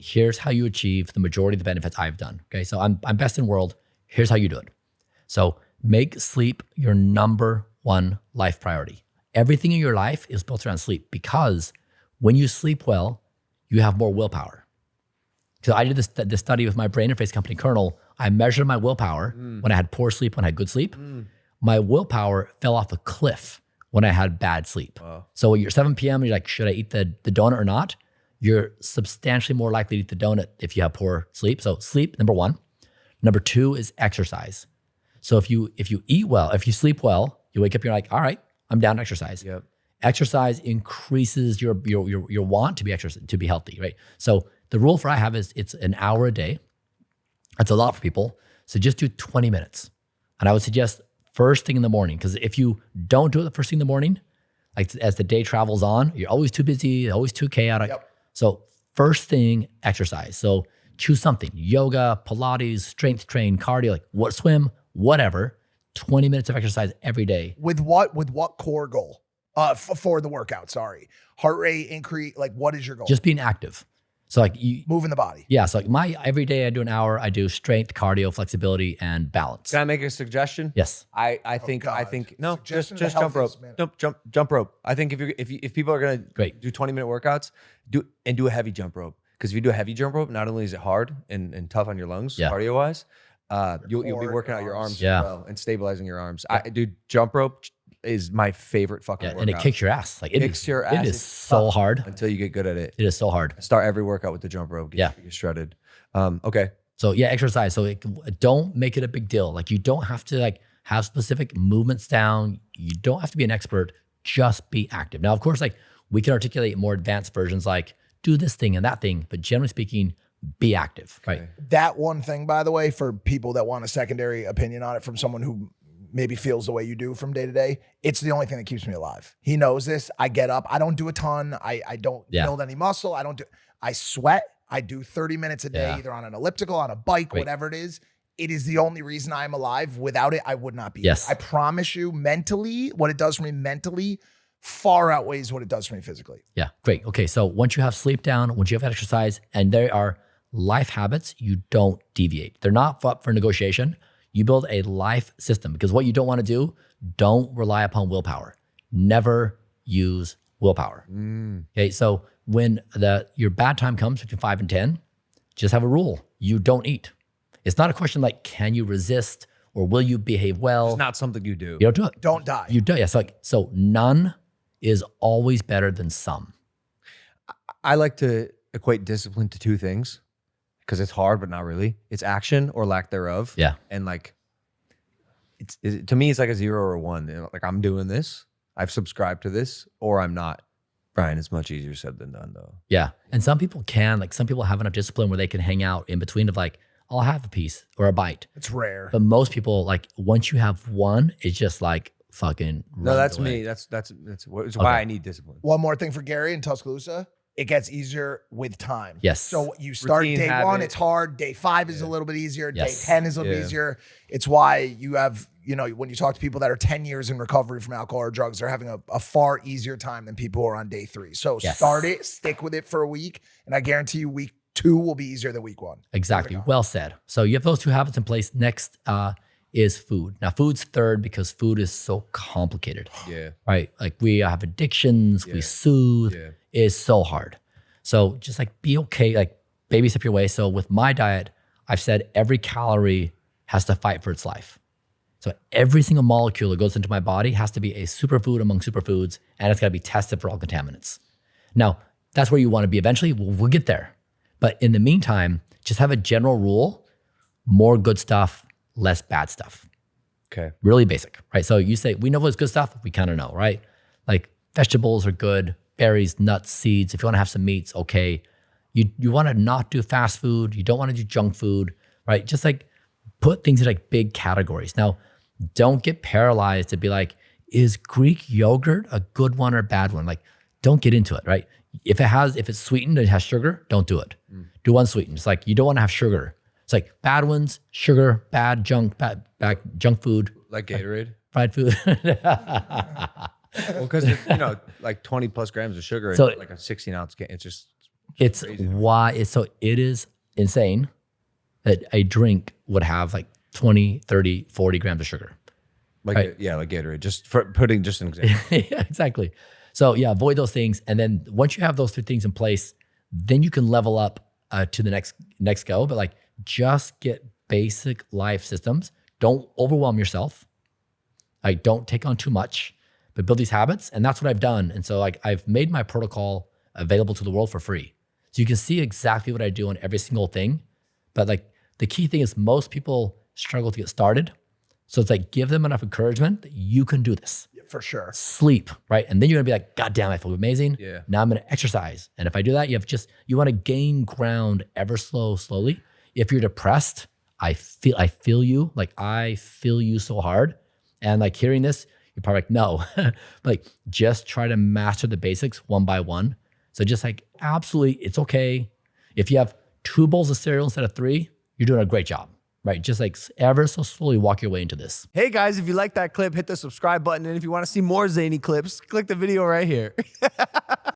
here's how you achieve the majority of the benefits I've done. Okay, so I'm best in world. Here's how you do it. So make sleep your number one life priority. Everything in your life is built around sleep because when you sleep well, you have more willpower. So I did this study with my brain interface company, Kernel. I measured my willpower when I had poor sleep, when I had good sleep. My willpower fell off a cliff when I had bad sleep. Wow. So when you're 7 p.m., you're like, should I eat the donut or not? You're substantially more likely to eat the donut if you have poor sleep. So sleep, number one. Number two is exercise. So if you eat well, if you sleep well, you wake up, you're like, all right, I'm down to exercise. Yep. Exercise increases your want to be healthy, right? So the rule I have is it's an hour a day. That's a lot for people. So just do 20 minutes. And I would suggest first thing in the morning, because if you don't do it the first thing in the morning, like as the day travels on, you're always too busy, always too chaotic. Yep. So first thing, exercise. So choose something, yoga, Pilates, strength train, cardio, like swim, whatever, 20 minutes of exercise every day. With what core goal? For the workout, sorry. Heart rate increase, like what is your goal? Just being active. So like moving the body. Yeah. So like every day I do an hour, I do strength, cardio, flexibility, and balance. Can I make a suggestion? Yes. I think no, just jump rope. Nope, jump rope. I think if people are gonna do 20-minute workouts, do a heavy jump rope. Because if you do a heavy jump rope, not only is it hard and tough on your lungs, cardio wise, you'll be working out your arms as well and stabilizing your arms. Jump rope is my favorite fucking workout. And it kicks your ass. Like it kicks your ass. It is so hard until you get good at it. It is so hard. Start every workout with the jump rope. Get shredded. Okay. So yeah, exercise. So don't make it a big deal. Like you don't have to have specific movements down. You don't have to be an expert. Just be active. Now, of course, like we can articulate more advanced versions like do this thing and that thing, but generally speaking, be active. Right. That one thing, by the way, for people that want a secondary opinion on it from someone who maybe feels the way you do from day to day, it's the only thing that keeps me alive. He knows this. I get up. I don't do a ton. I don't build any muscle. I sweat. I do 30 minutes a day, either on an elliptical, on a bike, whatever it is. It is the only reason I'm alive. Without it, I would not be. Yes. I promise you, mentally, what it does for me mentally far outweighs what it does for me physically. Yeah, great. Okay, so once you have sleep down, once you have exercise, and there are life habits, you don't deviate. They're not up for negotiation. You build a life system because what you don't want to do, don't rely upon willpower. Never use willpower. Okay, so when your bad time comes between 5 and 10, just have a rule. You don't eat. It's not a question like, can you resist or will you behave well? It's not something you do. You don't do it. Don't die. You don't. Yeah, so none is always better than some. I like to equate discipline to two things because it's hard, but not really. It's action or lack thereof. Yeah. And like, to me, it's like a 0 or a 1. Like I'm doing this, I've subscribed to this, or I'm not. Bryan, it's much easier said than done though. Yeah. And some people some people have enough discipline where they can hang out in between of like, I'll have a piece or a bite. It's rare. But most people, like once you have one, it's just like fucking No, that's away. me. That's why I need discipline. One more thing for Gary in Tuscaloosa. It gets easier with time. Yes. So you start Routine, day habit. 1, it's hard. Day 5 is a little bit easier. Yes. Day 10 is a little bit easier. It's why you have, when you talk to people that are 10 years in recovery from alcohol or drugs, they're having a far easier time than people who are on day 3. So start it, stick with it for a week. And I guarantee you week 2 will be easier than week 1. Exactly. Well said. So you have those 2 habits in place. Next is food. Now food's third because food is so complicated. Yeah. Right. Like we have addictions, we soothe. Yeah. It's so hard. So just like be okay, like baby step your way. So with my diet, I've said every calorie has to fight for its life. So every single molecule that goes into my body has to be a superfood among superfoods, and it's got to be tested for all contaminants. Now, that's where you want to be eventually. We'll get there. But in the meantime, just have a general rule, more good stuff, less bad stuff. Okay. Really basic, right? So you say, we know what's good stuff. We kind of know, right? Like vegetables are good, berries, nuts, seeds. If you want to have some meats, okay. You want to not do fast food. You don't want to do junk food, right? Just like put things in like big categories. Now, don't get paralyzed to be like, is Greek yogurt a good one or a bad one? Like, don't get into it, right? If it's sweetened and it has sugar, don't do it. Do unsweetened. It's like, you don't want to have sugar. It's like bad ones, sugar, bad junk food. Like Gatorade? Fried food. Well, because like 20 plus grams of sugar So- in like a 16 ounce can. It's just It's why it is insane that a drink would have like 20, 30, 40 grams of sugar. Like, right. Like Gatorade, just for putting just an example. Yeah, exactly. So yeah, avoid those things. And then once you have those 3 things in place, then you can level up to the next go. But like, just get basic life systems. Don't overwhelm yourself. Like, don't take on too much, but build these habits. And that's what I've done. And so like, I've made my protocol available to the world for free. So you can see exactly what I do on every single thing. But like, the key thing is most people struggle to get started. So it's like, give them enough encouragement that you can do this. Yeah, for sure. Sleep, right? And then you're gonna be like, God damn, I feel amazing. Yeah. Now I'm gonna exercise. And if I do that, you wanna gain ground ever slowly. If you're depressed, I feel you. Like, I feel you so hard. And like, hearing this, you're probably like, no. Like, just try to master the basics one by one. So just like, absolutely, it's okay. If you have 2 bowls of cereal instead of 3, you're doing a great job. Right, just like ever so slowly walk your way into this. Hey guys, if you like that clip, hit the subscribe button. And if you want to see more zany clips, click the video right here.